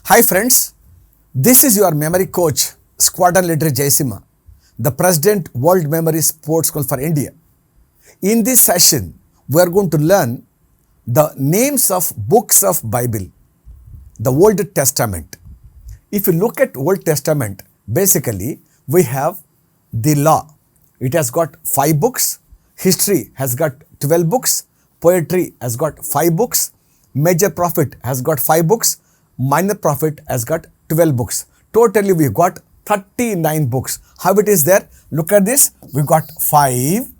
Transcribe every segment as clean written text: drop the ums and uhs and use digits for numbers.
Hi friends, this is your memory coach, Squadron Leader Jaisimha, the President World Memory Sports School for India. In this session, we are going to learn the names of books of Bible, the Old Testament. If you look at Old Testament, basically we have the law. It has got 5 books. History has got 12 books. Poetry has got 5 books. Major prophet has got 5 books. Minor prophet has got 12 books. Totally we got 39 books. How it is there? Look at this. We got 5.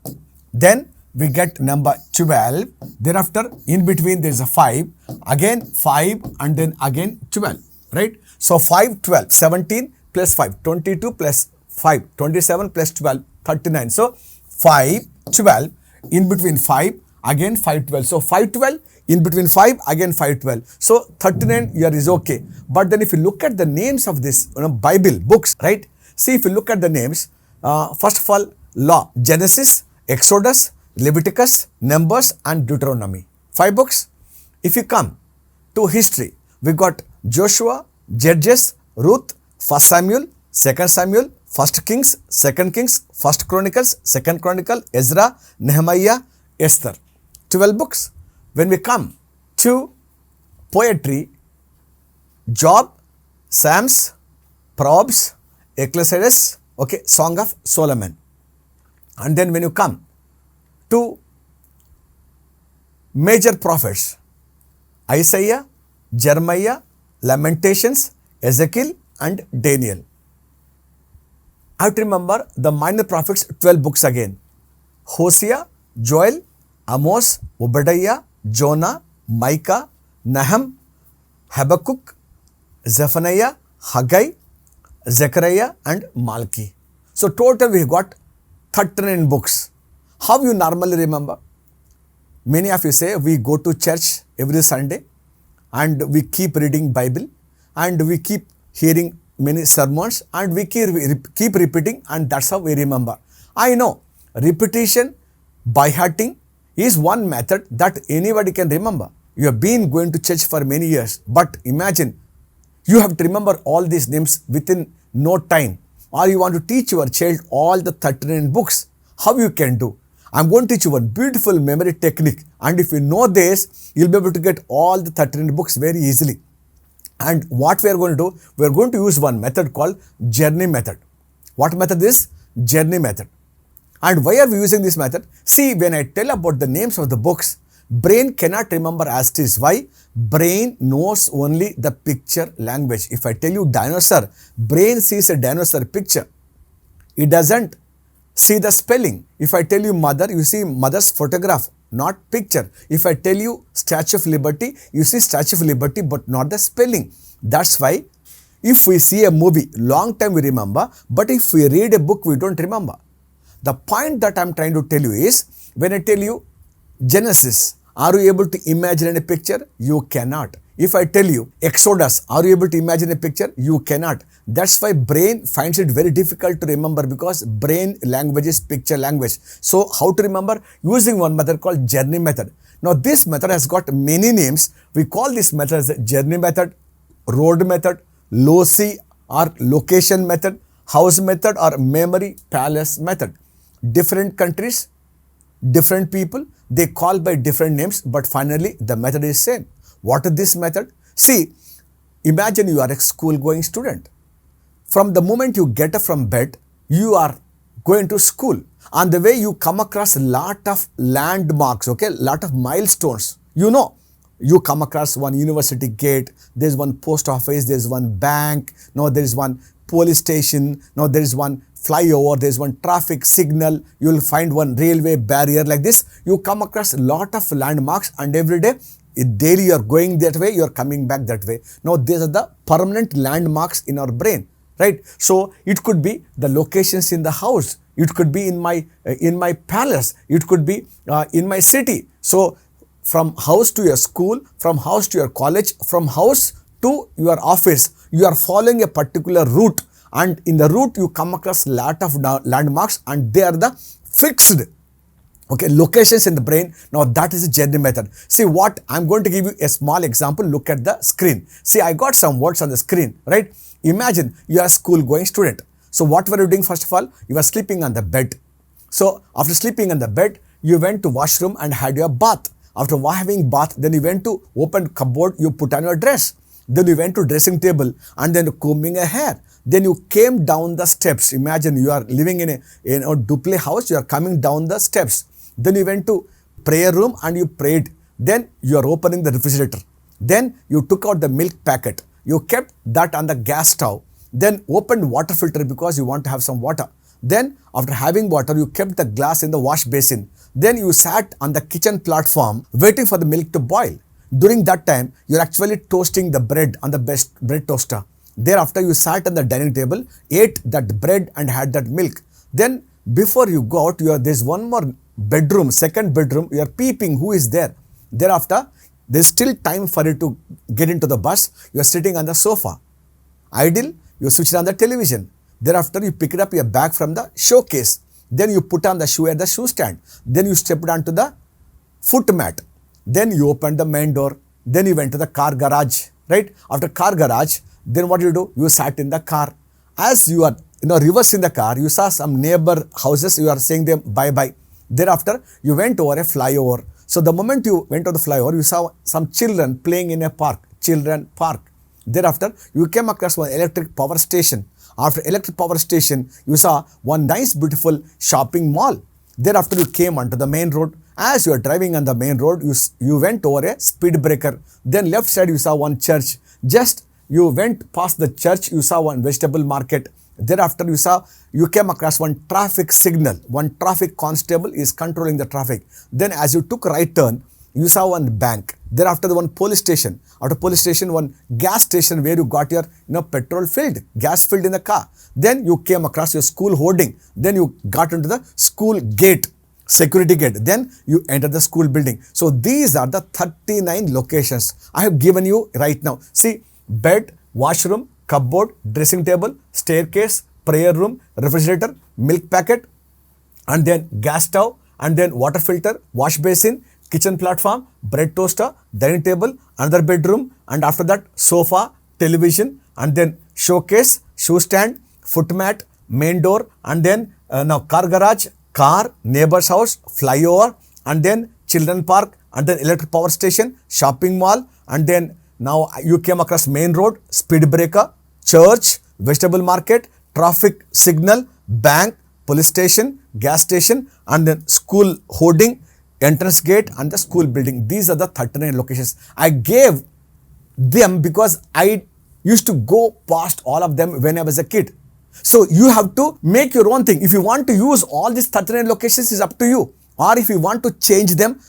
Then we get number 12. Thereafter in between there is a 5. Again 5 and then again 12. Right? So 5, 12, 17 plus 5, 22 plus 5, 27 plus 12, 39. So 5, 12, in between 5, again 5, 12. So 5, 12, in between 5, again 5, 12. So 39 here is okay. But then if you look at the names of this Bible books, right? See, if you look at the names, first of all, law, Genesis, Exodus, Leviticus, Numbers and Deuteronomy. 5 books. If you come to history, we got Joshua, Judges, Ruth, 1 Samuel, 2 Samuel, 1 Kings, 2 Kings, 1 Chronicles, 2 Chronicle, Ezra, Nehemiah, Esther. 12 books. When we come to poetry, Job, Psalms, Proverbs, Ecclesiastes, okay, Song of Solomon. And then when you come to major prophets, Isaiah, Jeremiah, Lamentations, Ezekiel and Daniel. I have to remember the minor prophets, 12 books again. Hosea, Joel, Amos, Obadiah, Jonah, Micah, Nahum, Habakkuk, Zephaniah, Haggai, Zechariah and Malachi. So total we got 39 books. How you normally remember? Many of you say we go to church every Sunday and we keep reading Bible and we keep hearing many sermons and we keep repeating and that's how we remember. I know repetition, by hearting is one method that anybody can remember. You have been going to church for many years, but imagine you have to remember all these names within no time, or you want to teach your child all the 39 books. How you can do? I'm going to teach you one beautiful memory technique, and if you know this, you'll be able to get all the 39 books very easily. And what we are going to do, we are going to use one method called journey method. What method is? Journey method. And why are we using this method? See, when I tell about the names of the books, brain cannot remember as it is. Why? Brain knows only the picture language. If I tell you dinosaur, brain sees a dinosaur picture. It doesn't see the spelling. If I tell you mother, you see mother's photograph, not picture. If I tell you Statue of Liberty, you see Statue of Liberty, but not the spelling. That's why if we see a movie, long time we remember, but if we read a book, we don't remember. The point that I'm trying to tell you is, when I tell you Genesis, are you able to imagine a picture? You cannot. If I tell you Exodus, are you able to imagine a picture? You cannot. That's why brain finds it very difficult to remember, because brain language is picture language. So how to remember? Using one method called journey method. Now this method has got many names. We call this method as journey method, road method, loci or location method, house method or memory palace method. Different countries, different people, they call by different names, but finally the method is same. What is this method? See, imagine you are a school going student. From the moment you get up from bed, you are going to school. On the way you come across a lot of landmarks, okay, lot of milestones. You know, you come across one university gate, there's one post office, there's one bank, now there is one police station, now there is one flyover, there's one traffic signal, you will find one railway barrier. Like this, you come across a lot of landmarks, and every day, daily you are going that way, you are coming back that way. Now these are the permanent landmarks in our brain, right? So it could be the locations in the house, it could be in my palace, it could be in my city. So from house to your school, from house to your college, from house to your office, you are following a particular route, and in the route you come across lot of landmarks, and they are the fixed Okay, locations in the brain. Now that is the journey method. See what I'm going to give you a small example. Look at the screen. See, I got some words on the screen, right? Imagine you are a school going student. So what were you doing? First of all, you were sleeping on the bed. So after sleeping on the bed, you went to washroom and had your bath. After having bath, then you went to open cupboard, you put on your dress. Then you went to dressing table and then combing a hair. Then you came down the steps. Imagine you are living in a duplex house, you are coming down the steps. Then you went to prayer room and you prayed. Then you are opening the refrigerator. Then you took out the milk packet. You kept that on the gas stove. Then opened water filter because you want to have some water. Then after having water, you kept the glass in the wash basin. Then you sat on the kitchen platform waiting for the milk to boil. During that time, you're actually toasting the bread on the best bread toaster. Thereafter, you sat on the dining table, ate that bread and had that milk. Then before you go out, there's one more bedroom, second bedroom, you are peeping who is there. Thereafter, there's still time for you to get into the bus. You are sitting on the sofa. Idle, you switched on the television. Thereafter, you picked up your bag from the showcase. Then you put on the shoe at the shoe stand. Then you stepped onto the foot mat. Then you opened the main door. Then you went to the car garage, right? After car garage, then what do? You sat in the car. As you are reversing the car, you saw some neighbor houses, you are saying them bye-bye. Thereafter, you went over a flyover. So the moment you went to the flyover, you saw some children playing in a park, children park. Thereafter, you came across one electric power station. After electric power station, you saw one nice beautiful shopping mall. Thereafter, you came onto the main road. As you are driving on the main road, you went over a speed breaker. Then left side, you saw one church. Just you went past the church, you saw one vegetable market. Thereafter, you came across one traffic signal. One traffic constable is controlling the traffic. Then as you took right turn, you saw one bank. Thereafter, the one police station. After police station, one gas station where you got your petrol filled, gas filled in the car. Then you came across your school hoarding. Then you got into the school gate, security gate. Then you enter the school building. So these are the 39 locations I have given you right now. See, bed, washroom, cupboard, dressing table, staircase, prayer room, refrigerator, milk packet, and then gas stove, and then water filter, wash basin, kitchen platform, bread toaster, dining table, another bedroom, and after that sofa, television, and then showcase, shoe stand, foot mat, main door, and then now car garage, car, neighbor's house, flyover, and then children park, and then electric power station, shopping mall, and then now you came across main road, speed breaker, church, vegetable market, traffic signal, bank, police station, gas station, and then school hoarding, entrance gate, and the school building. These are the 39 locations. I gave them because I used to go past all of them when I was a kid. So you have to make your own thing. If you want to use all these 39 locations, is up to you. Or if you want to change them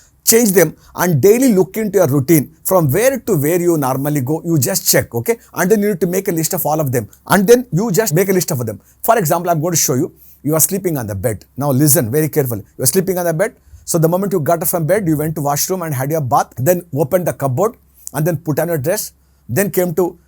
and daily look into your routine. From where to where you normally go, you just check, okay? And then you need to make a list of all of them. And then you just make a list of them. For example, I'm going to show you. You are sleeping on the bed. Now listen very carefully. You are sleeping on the bed. So the moment you got up from bed, you went to washroom and had your bath. Then opened the cupboard and then put on your dress. Then came to,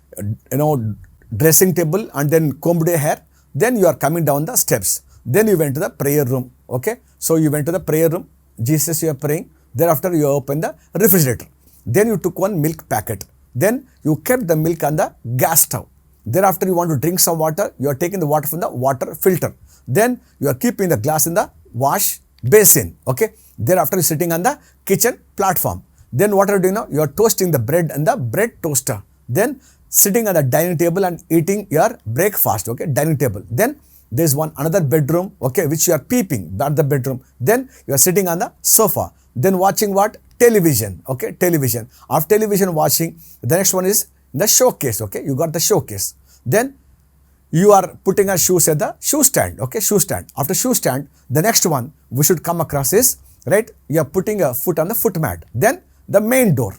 dressing table and then combed your hair. Then you are coming down the steps. Then you went to the prayer room, okay? So you went to the prayer room. Jesus, you are praying. Thereafter, you open the refrigerator. Then you took one milk packet. Then you kept the milk on the gas stove. Thereafter, you want to drink some water. You are taking the water from the water filter. Then you are keeping the glass in the wash basin, okay? Thereafter, you are sitting on the kitchen platform. Then what are you doing now? You are toasting the bread in the bread toaster. Then sitting on the dining table and eating your breakfast, okay? Dining table. Then there is another bedroom, okay, which you are peeping at the bedroom. Then you are sitting on the sofa. Then watching what? Television, okay? Television. After television watching, the next one is the showcase, okay? You got the showcase. Then you are putting your shoes at the shoe stand, okay? Shoe stand. After shoe stand, the next one we should come across is, right? You are putting a foot on the foot mat. Then the main door.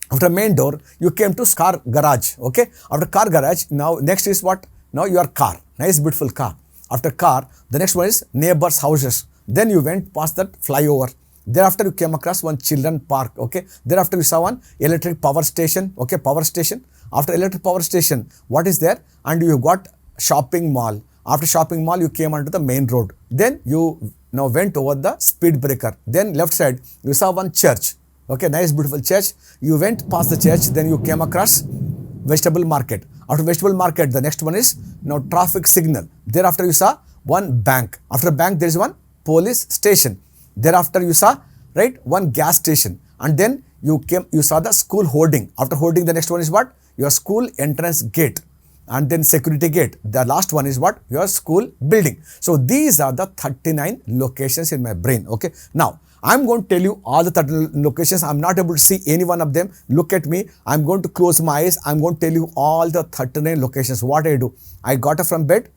After main door, you came to car garage, okay? After car garage, now next is what? Now your car, nice beautiful car. After car, the next one is neighbors' houses. Then you went past that flyover. Thereafter, you came across one children park, okay? Thereafter, you saw one electric power station, okay? Power station. After electric power station, what is there? And you got shopping mall. After shopping mall, you came onto the main road. Then you now went over the speed breaker. Then left side, you saw one church. Okay, nice beautiful church. You went past the church, then you came across vegetable market. After vegetable market, the next one is now traffic signal. Thereafter you saw one bank. After bank, there is one police station. Thereafter you saw, right, one gas station. And then you saw the school hoarding. After hoarding, the next one is what? Your school entrance gate. And then security gate. The last one is what? Your school building. So these are the 39 locations in my brain. Okay. Now I'm going to tell you all the 39 locations. I'm not able to see any one of them. Look at me. I'm going to close my eyes. I'm going to tell you all the 39 locations. What I do? I got up from bed,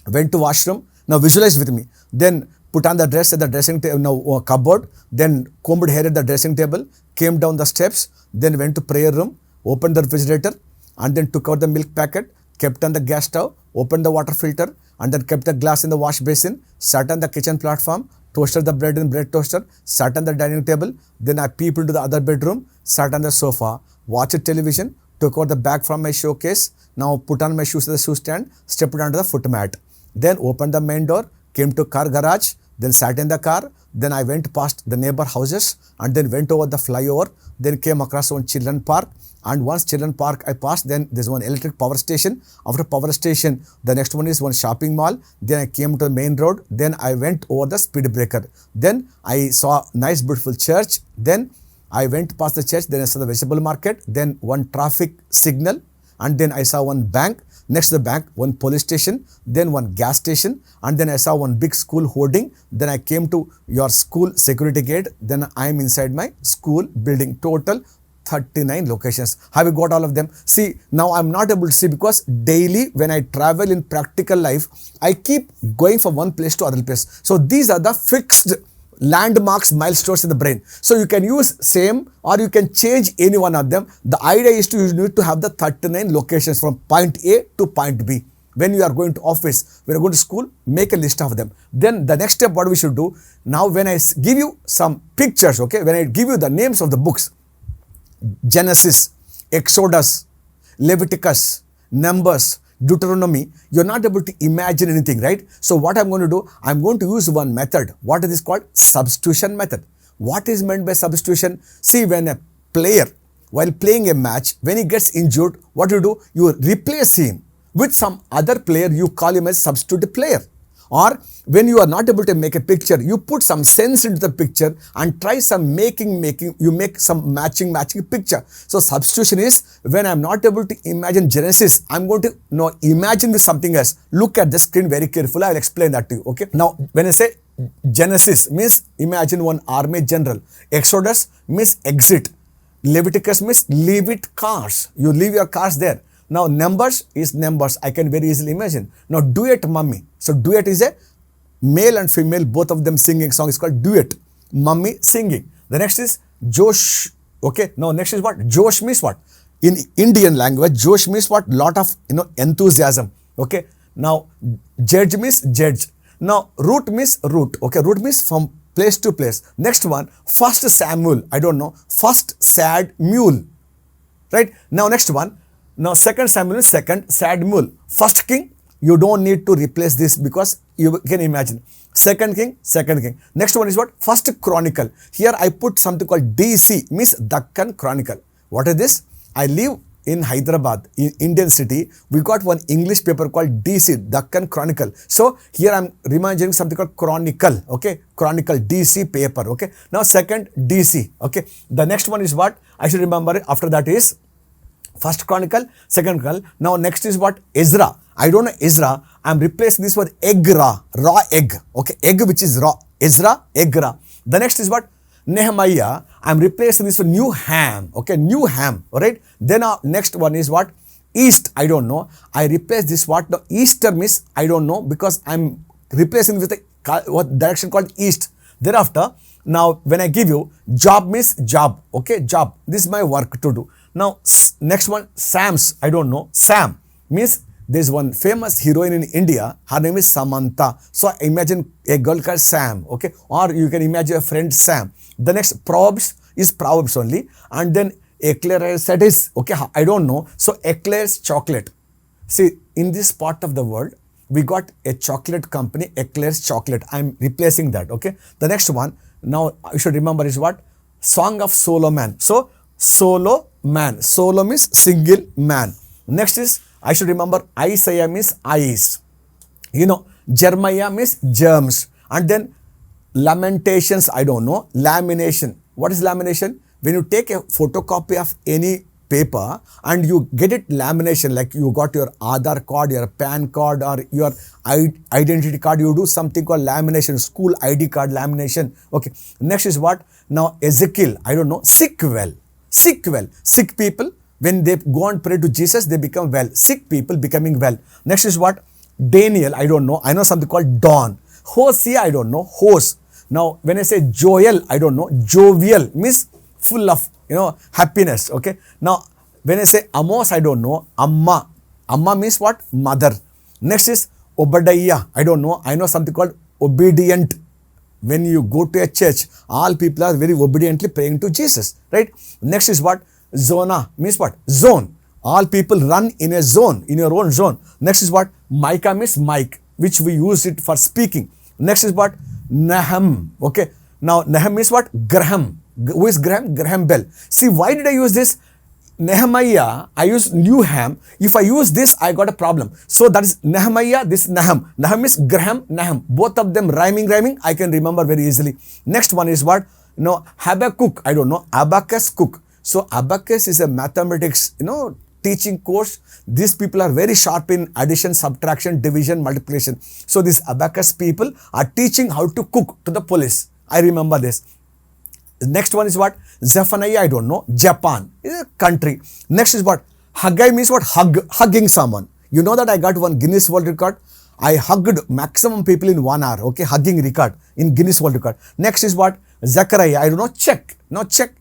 went to washroom. Now visualize with me. Then put on the dress at the dressing table, cupboard. Then combed hair at the dressing table. Came down the steps. Then went to prayer room. Opened the refrigerator. And then took out the milk packet, kept on the gas stove, opened the water filter, and then kept the glass in the wash basin, sat on the kitchen platform, toasted the bread in bread toaster, sat on the dining table. Then I peeped into the other bedroom, sat on the sofa, watched television, took out the bag from my showcase, now put on my shoes at the shoe stand, stepped onto the foot mat. Then opened the main door, came to car garage, then sat in the car. Then I went past the neighbor houses and then went over the flyover, then came across one children park. And once children park I passed, then there's one electric power station. After power station, the next one is one shopping mall. Then I came to the main road. Then I went over the speed breaker. Then I saw nice beautiful church. Then I went past the church. Then I saw the vegetable market. Then one traffic signal. And then I saw one bank. Next to the bank, one police station. Then one gas station. And then I saw one big school hoarding. Then I came to your school security gate. Then I am inside my school building. Total 39 locations. Have you got all of them? See, now I'm not able to see because daily when I travel in practical life, I keep going from one place to other place. So these are the fixed landmarks, milestones in the brain. So you can use same or you can change any one of them. The idea is you need to have the 39 locations from point A to point B. When you are going to office, when you are going to school, make a list of them. Then the next step, what we should do, now when I give you some pictures, okay, when I give you the names of the books, Genesis, Exodus, Leviticus, Numbers, Deuteronomy, you're not able to imagine anything, right? So what I'm going to do, I'm going to use one method. What is this called? Substitution method. What is meant by substitution? See, when a player, while playing a match, when he gets injured, what do? You replace him with some other player, you call him as substitute player. Or when you are not able to make a picture, you put some sense into the picture and try some you make some matching picture. So substitution is when I'm not able to imagine Genesis, I'm going to imagine with something else. Look at the screen very carefully. I'll explain that to you. Okay. Now, when I say Genesis means imagine one army general. Exodus means exit. Leviticus means leave it cars. You leave your cars there. Now, Numbers is Numbers. I can very easily imagine. Now, duet mummy. So, duet is a male and female, both of them singing song is called duet. Mummy singing. The next is Josh. Okay. Now, next is what? Josh means what? In Indian language, Josh means what? Lot of, enthusiasm. Okay. Now, judge means judge. Now, root means root. Okay. Root means from place to place. Next one, first Samuel. I don't know. First sad mule. Right. Now, next one. Now, second Samuel is second sad mule. First king, you don't need to replace this because you can imagine. Second king, second king. Next one is what? First chronicle. Here I put something called DC, means Deccan Chronicle. What is this? I live in Hyderabad, in Indian city. We got one English paper called DC, Deccan Chronicle. So here I'm reminding something called Chronicle. Okay, Chronicle, DC paper. Okay. Now second DC. Okay. The next one is what? I should remember after that is First Chronicle, Second Chronicle. Now next is what? Ezra. I don't know Ezra. I'm replacing this with egg raw egg. Okay, egg which is raw. Ezra, egg raw. The next is what? Nehemiah. I'm replacing this with new ham. Okay, new ham. Alright. Then next one is what? East. I don't know. I replace this what? The Easter means I don't know because I'm replacing with a what direction called east. Thereafter, now when I give you job means job. Okay, job. This is my work to do. Now, next one, Sam's. I don't know. Sam means there's one famous heroine in India. Her name is Samantha. So, imagine a girl called Sam. Okay. Or you can imagine a friend Sam. The next Proverbs is Proverbs only. And then Eclair I said is, okay, I don't know. So, Eclair's chocolate. See, in this part of the world, we got a chocolate company, Eclairs Chocolate. I'm replacing that, okay? The next one, now you should remember is what? Song of Solomon. So, solo man. Solo means single man. Next is, I should remember, Isaiah means eyes. You know, Jeremiah means germs. And then Lamentations, I don't know. Lamination. What is lamination? When you take a photocopy of any paper and you get it lamination, like you got your Aadhaar card, your PAN card, or your identity card, you do something called lamination, school ID card lamination. Okay. Next is what? Now Ezekiel, I don't know, sick well. Sick well. Sick people, when they go and pray to Jesus, they become well. Sick people becoming well. Next is what? Daniel, I don't know. I know something called dawn. Hosea, I don't know. Hose. Now, when I say Joel, I don't know. Jovial means full of, happiness. Okay. Now, when I say Amos, I don't know. Amma. Amma means what? Mother. Next is Obadiah. I don't know. I know something called obedient. When you go to a church, all people are very obediently praying to Jesus. Right. Next is what? Zona means what? Zone. All people run in a zone, in your own zone. Next is what? Micah means mic, which we use it for speaking. Next is what? Nahum. Okay. Now, Nahum is what? Graham. Who is Graham? Graham Bell. See, why did I use this? Nehemiah, I use Newham. If I use this, I got a problem. So that is Nehemiah, this is Nahum. Nahum is Graham, Nahum. Both of them rhyming, I can remember very easily. Next one is what? Habakkuk, I don't know. Abacus Cook. So Abacus is a mathematics, teaching course. These people are very sharp in addition, subtraction, division, multiplication. So these Abacus people are teaching how to cook to the police. I remember this. Next one is what? Zephaniah, I don't know. Japan is a country. Next is what? Haggai means what? Hugging someone. You know that I got one Guinness World Record. I hugged maximum people in 1 hour. Okay, hugging record in Guinness World Record. Next is what? Zechariah, I don't know. Check. No, check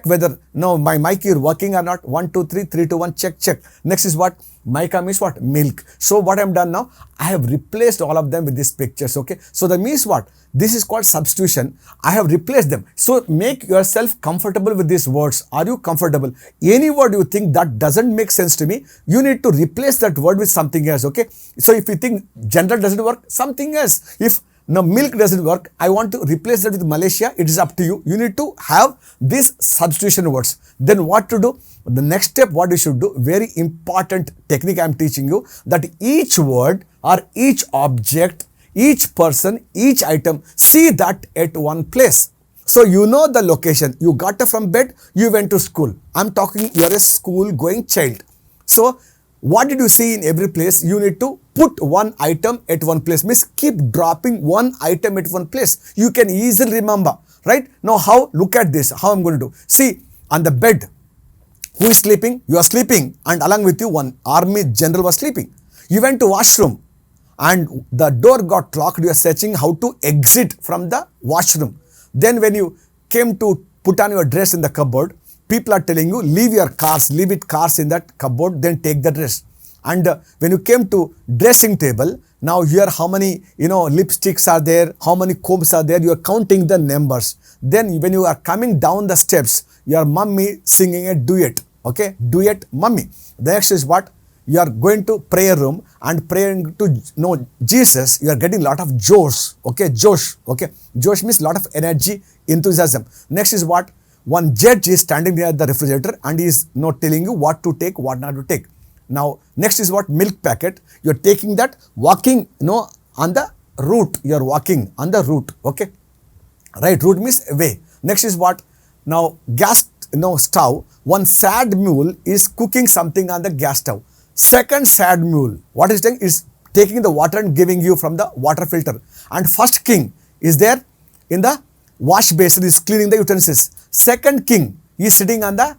whether my mic is working or not. 1, 2, 3, 3, 2, 1, check. Next is what? Micah means what? Milk. So what I'm done now, I have replaced all of them with these pictures. Okay. So that means what? This is called substitution. I have replaced them. So make yourself comfortable with these words. Are you comfortable? Any word you think that doesn't make sense to me, you need to replace that word with something else. Okay. So if you think general doesn't work, something else. If now milk doesn't work, I want to replace that with Malaysia. It is up to you. You need to have these substitution words. Then what to do? The next step, what you should do, very important technique I am teaching you, that each word or each object, each person, each item, see that at one place. So you know the location. You got up from bed, you went to school. I'm talking, you're a school going child. So what did you see in every place? You need to put one item at one place. Means keep dropping one item at one place. You can easily remember, right? Now how? Look at this. How I'm going to do. See, on the bed, who is sleeping? You are sleeping, and along with you, one army general was sleeping. You went to washroom, and the door got locked. You are searching how to exit from the washroom. Then when you came to put on your dress in the cupboard, people are telling you, leave your cars, leave it cars in that cupboard, then take the dress. And when you came to dressing table, now here how many, lipsticks are there, how many combs are there, you are counting the numbers. Then when you are coming down the steps, your mummy singing a duet, okay, duet mummy. The next is what? You are going to prayer room and praying to Jesus, you are getting lot of Josh, okay, Josh, okay. Josh means lot of energy, enthusiasm. Next is what? One judge is standing near the refrigerator and he is telling you what to take, what not to take. Now, next is what? Milk packet. You are taking that, walking, on the route. You are walking on the route, okay. Right, route means way. Next is what? Now, gas, stove. One sad mule is cooking something on the gas stove. Second sad mule, what is doing is taking the water and giving you from the water filter. And first king is there in the wash basin, is cleaning the utensils. Second king is sitting on the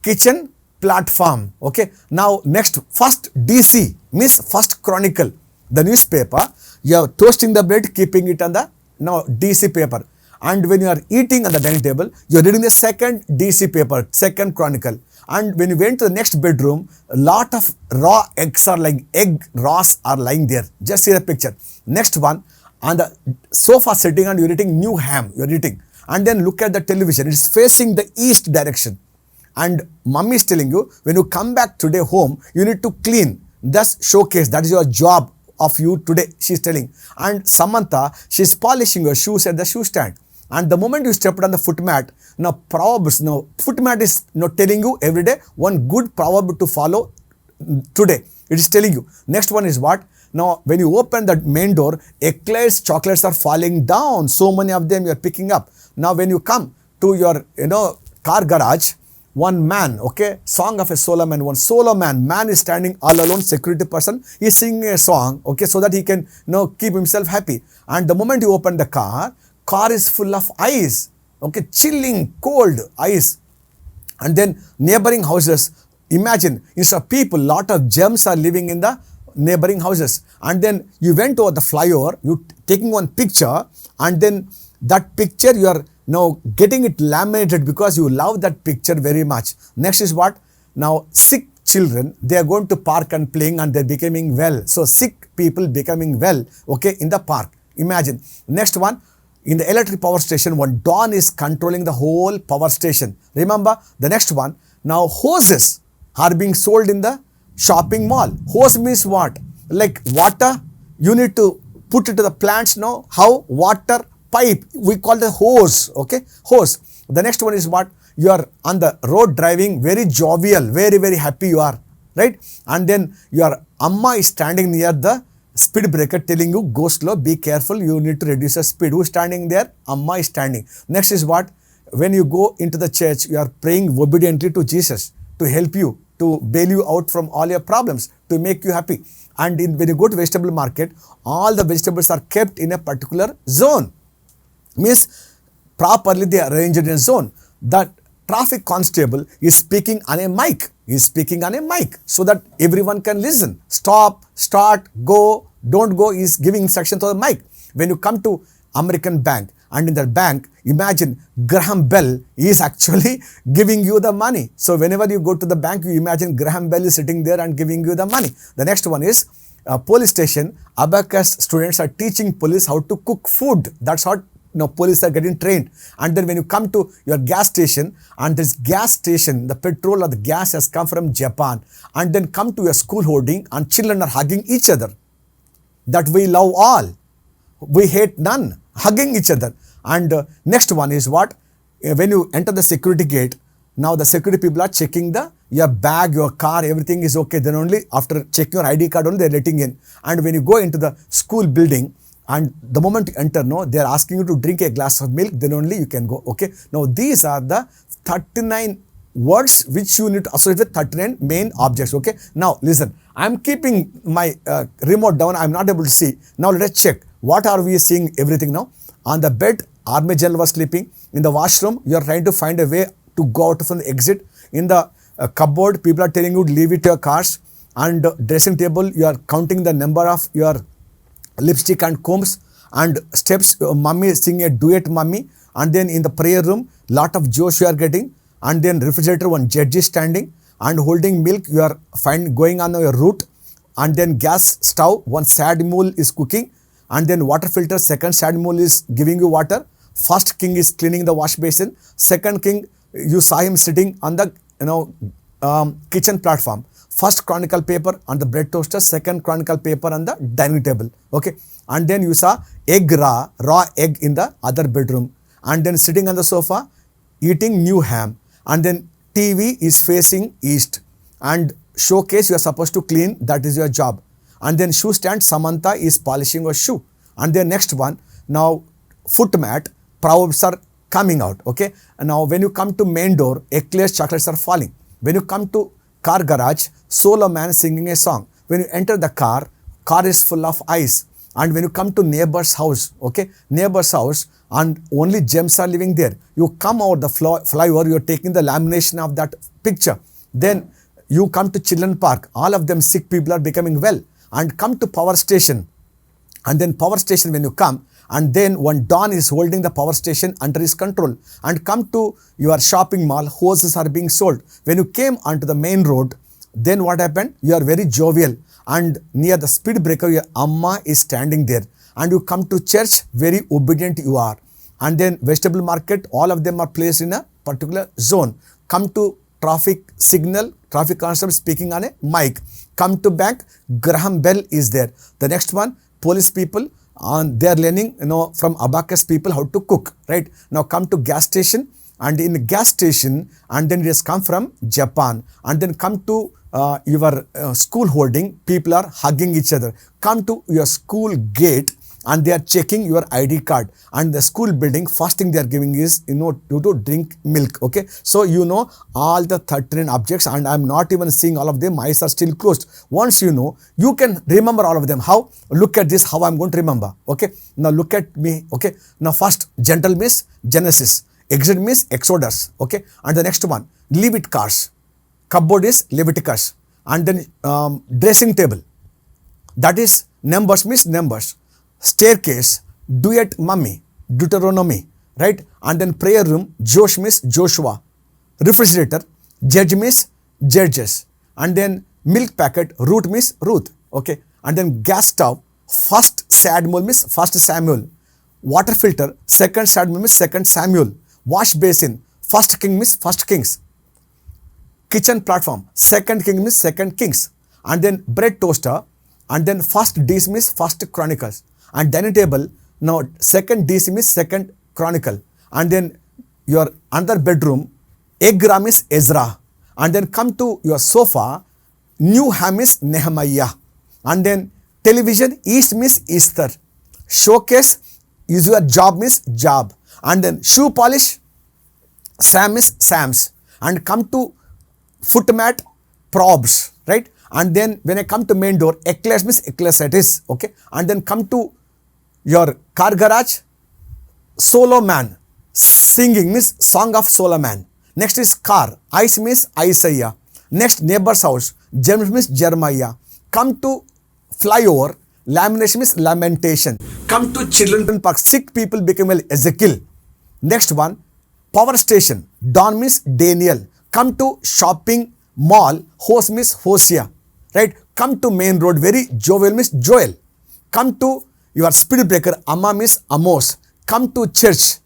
kitchen platform. Okay. Now next, first DC means first chronicle. The newspaper, you are toasting the bread, keeping it on the DC paper. And when you are eating on the dining table, you are reading the second DC paper, second chronicle. And when you went to the next bedroom, a lot of raw eggs are lying, egg raws are lying there. Just see the picture. Next one, on the sofa sitting and you're eating new ham, you're eating. And then look at the television, it's facing the east direction. And mummy is telling you, when you come back today home, you need to clean, thus showcase, that is your job of you today, she's telling. And Samantha, she's polishing her shoes at the shoe stand. And the moment you stepped on the foot mat, now proverbs, now foot mat is telling you every day one good proverb to follow today. It is telling you. Next one is what? Now, when you open the main door, eclairs, chocolates are falling down. So many of them you are picking up. Now, when you come to your, car garage, one man, okay, Song of a Solo Man, one solo man is standing all alone, security person, he is singing a song, okay, so that he can, keep himself happy. And the moment you open the car is full of ice, okay, chilling, cold ice. And then neighboring houses, imagine, instead of people, lot of gems are living in the neighboring houses. And then you went over the flyover, you taking one picture, and then that picture you are now getting it laminated because you love that picture very much. Next is what? Now sick children, they are going to park and playing and they're becoming well. So sick people becoming well, okay, in the park. Imagine. Next one, in the electric power station, one Don is controlling the whole power station. Remember the next one. Now hoses are being sold in the shopping mall. Hose means what? Like water, you need to put it to the plants now. How? Water pipe, we call the hose, okay, hose. The next one is what? You are on the road driving, very jovial, very, very happy you are, right? And then your amma is standing near the speed breaker telling you, go slow, be careful, you need to reduce the speed. Who is standing there? Amma is standing. Next is what? When you go into the church, you are praying obediently to Jesus to help you, to bail you out from all your problems, to make you happy. And when you go to vegetable market, all the vegetables are kept in a particular zone. Means properly they are arranged in a zone. The traffic constable is speaking on a mic. He is speaking on a mic so that everyone can listen. Stop, start, go, don't go. He is giving instruction to the mic. When you come to American bank, and in that bank, imagine Graham Bell is actually giving you the money. So whenever you go to the bank, you imagine Graham Bell is sitting there and giving you the money. The next one is police station. Abacus students are teaching police how to cook food. That's what police are getting trained. And then when you come to your gas station, and this gas station, the petrol or the gas has come from Japan, and then come to your school hoarding and children are hugging each other. That we love all, we hate none, hugging each other. And next one is what? When you enter the security gate, now the security people are checking your bag, your car, everything is okay. Then only after checking your ID card only they are letting in. And when you go into the school building, and the moment you enter, they are asking you to drink a glass of milk, then only you can go, okay. Now these are the 39 words which you need to associate with 39 main objects, okay. Now listen, I am keeping my remote down, I am not able to see. Now let us check, what are we seeing everything now? On the bed, Army General was sleeping. In the washroom, you are trying to find a way to go out from the exit. In the cupboard, people are telling you to leave it to your cars. And dressing table, you are counting the number of your lipstick and combs and steps. Mummy is singing a duet, mummy. And then in the prayer room, lot of Josh you are getting. And then refrigerator, one judge is standing and holding milk, you are going on your route. And then gas stove, one sad mule is cooking. And then water filter, second sad mule is giving you water. First king is cleaning the wash basin. Second king, you saw him sitting on the kitchen platform. First chronicle paper on the bread toaster, second chronicle paper on the dining table, okay. And then you saw raw egg in the other bedroom. And then sitting on the sofa, eating new ham. And then TV is facing east. And showcase you are supposed to clean, that is your job. And then shoe stand, Samantha is polishing her shoe. And then next one, now foot mat, proverbs are coming out, okay. And now when you come to main door, eclairs, chocolates are falling. When you come to car garage, solo man singing a song. When you enter the car is full of ice. And when you come to neighbor's house, okay, neighbor's house, and only gems are living there. You come over the flyover, you are taking the lamination of that picture. Then you come to children park, all of them sick people are becoming well. And come to power station. And then power station when you come, and then one Don is holding the power station under his control. And come to your shopping mall, hoses are being sold. When you came onto the main road, then what happened? You are very jovial. And near the speed breaker, your amma is standing there. And you come to church, very obedient you are. And then vegetable market, all of them are placed in a particular zone. Come to traffic signal, traffic constable speaking on a mic. Come to bank, Graham Bell is there. The next one, police people, they are learning, from abacus people how to cook, right? Now come to gas station, and in gas station, and then it has come from Japan, and then come to your school holding, people are hugging each other. Come to your school gate, and they are checking your ID card, and the school building, first thing they are giving is, to drink milk, okay? So all the 13 objects, and I'm not even seeing all of them, eyes are still closed. Once you can remember all of them. How? Look at this, how I'm going to remember, okay? Now look at me, okay? Now first, gentle means Genesis, exit means Exodus, okay? And the next one, Leviticus, cupboard is Leviticus, and then dressing table, that is Numbers means Numbers. Staircase, duet mummy, Deuteronomy, right? And then prayer room, Josh means Joshua. Refrigerator, judge means Judges. And then milk packet, Ruth means Ruth, okay? And then gas stove, first Samuel means first Samuel. Water filter, second Samuel means second Samuel. Wash basin, first king means first kings. Kitchen platform, second king means second kings. And then bread toaster, and then first DC means first Chronicles. And dining table, now second DC means second Chronicle. And then your another bedroom, Egra means Ezra. And then come to your sofa, New Ham is Nehemiah. And then television, East means Easter. Showcase is your job means Job. And then shoe polish, Sam is Sam's. And come to foot mat, Probs, right? And then when I come to main door, Eccles means Ecclesiastes, okay? And then come to your car garage, Solomon, singing means Song of Solomon. Next is car, Ice means Isaiah. Next, neighbor's house, James means Jeremiah. Come to flyover, lamination means lamentation. Come to children park, sick people become Ezekiel. Next one, power station, Dawn means Daniel. Come to shopping mall, Hose means Hosea, right? Come to main road, very Joel means Joel. Come to your speed breaker, Amma means Amos. Come to church,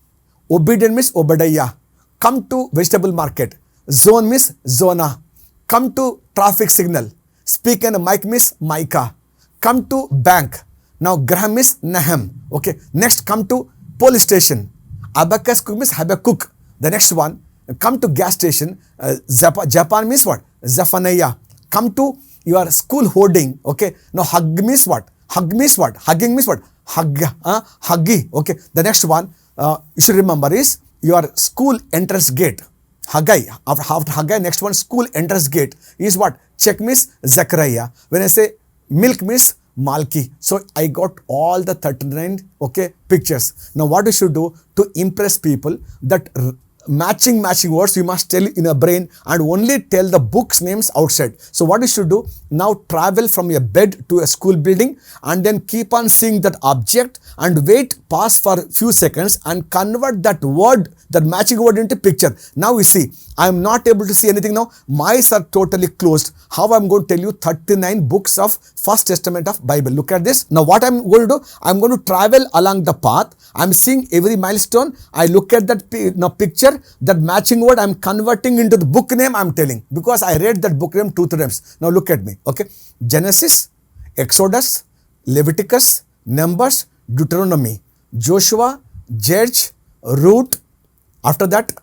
obedient means Obadiah. Come to vegetable market, Zone means Zonah. Come to traffic signal, speak and mic means Micah. Come to bank, now Graham means Nahem, okay? Next, come to police station, Abacus cook means Habakkuk. The next one, come to gas station, Japan means what? Zephaniah. Come to your school hoarding, okay? Now hug means what? Hug means what? Hugging means what? Huggy, okay? The next one you should remember is your school entrance gate, Haggai. After Haggai, next one, school entrance gate is what? Check means Zechariah. When I say milk means Malki. So I got all the 39, okay, pictures. Now what you should do to impress people, that matching words you must tell in your brain, and only tell the books names outside. So what you should do, now travel from your bed to a school building, and then keep on seeing that object, and wait, pause for a few seconds, and convert that word, that matching word, into picture. Now you see, I am not able to see anything now. My eyes are totally closed. How I am going to tell you 39 books of First Testament of Bible. Look at this. Now what I am going to do, I am going to travel along the path. I am seeing every milestone. I look at that picture, that matching word I am converting into the book name I am telling, because I read that book name 2 times. Now look at me, okay? Genesis, Exodus, Leviticus, Numbers, Deuteronomy, Joshua, Judge, Ruth. After that,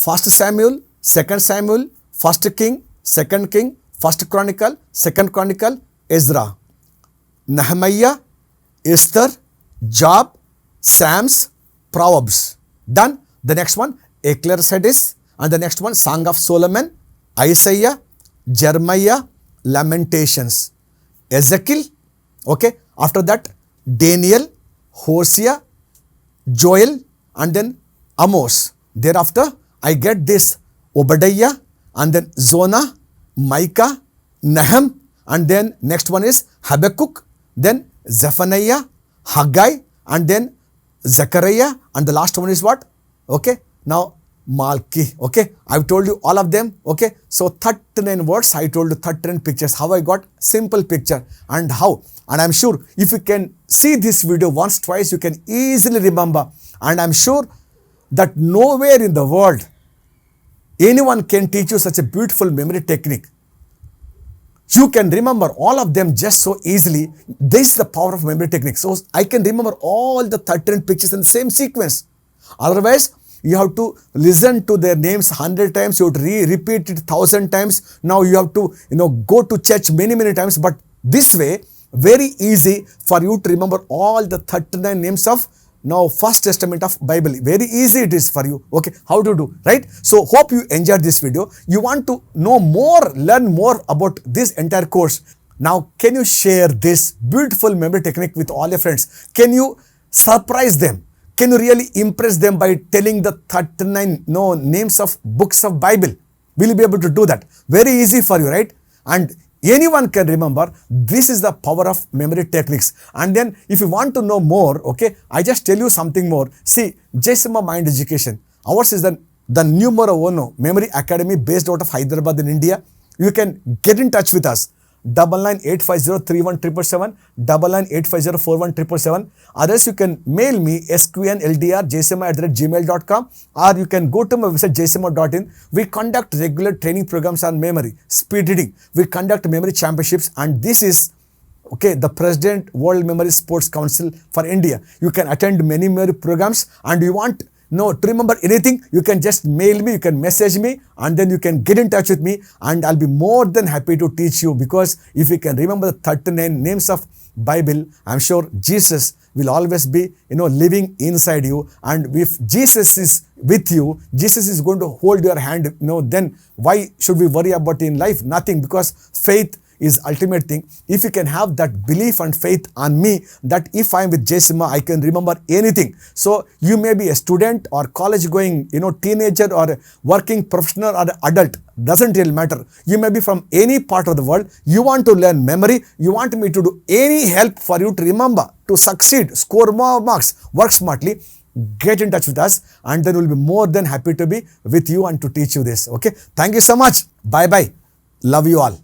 1 Samuel, 2 Samuel, 1 King, 2 King, 1 Chronicle, 2 Chronicle, Ezra, Nehemiah, Esther, Job, Psalms, Proverbs. Done. The next one, Ecclesiastes, and the next one, Song of Solomon, Isaiah, Jeremiah, Lamentations, Ezekiel, okay? After that, Daniel, Hosea, Joel, and then Amos. Thereafter, I get this Obadiah, and then Zonah, Micah, Nahem, and then next one is Habakkuk, then Zephaniah, Haggai, and then Zechariah, and the last one is what? Okay, now Malki, okay? I've told you all of them, okay? So 39 words, I told you 39 pictures. How I got? Simple picture. And how? And I'm sure if you can see this video once, twice, you can easily remember. And I'm sure that nowhere in the world anyone can teach you such a beautiful memory technique. you can remember all of them just so easily. This is the power of memory technique. So I can remember all the 13 pictures in the same sequence. Otherwise, you have to listen to their names 100 times. You have to repeat it 1,000 times. Now you have to, go to church many times. But this way, very easy for you to remember all the 39 names of First Testament of Bible. Very easy it is for you. Okay, how to do, right? So hope you enjoyed this video. You want to know more, learn more about this entire course. Now, can you share this beautiful memory technique with all your friends? Can you surprise them? Can you really impress them by telling the 39 names of books of Bible? Will you be able to do that? Very easy for you, right? And anyone can remember. This is the power of memory techniques. And then if you want to know more, okay, I just tell you something more. See, Jayasima Mind Education. Ours is the numero uno memory academy based out of Hyderabad in India. You can get in touch with us. 9985031777, 9985041777. Others, you can mail me sqnldrjayasima@gmail.com, or you can go to my website jayasima.in. We conduct regular training programs on memory, speed reading. We conduct memory championships, and this is the President World Memory Sports Council for India. You can attend many memory programs, and you want to remember anything, you can just mail me, you can message me, and then you can get in touch with me, and I'll be more than happy to teach you, because if you can remember the 39 names of Bible, I'm sure Jesus will always be, living inside you. And if Jesus is with you, Jesus is going to hold your hand, then why should we worry about in life? Nothing, because faith is ultimate thing. If you can have that belief and faith on me, that if I am with Jayasima, I can remember anything. So you may be a student or college going, teenager or working professional or adult, doesn't really matter. You may be from any part of the world. You want to learn memory. You want me to do any help for you to remember, to succeed, score more marks, work smartly. Get in touch with us, and then we'll be more than happy to be with you and to teach you this. Okay. Thank you so much. Bye-bye. Love you all.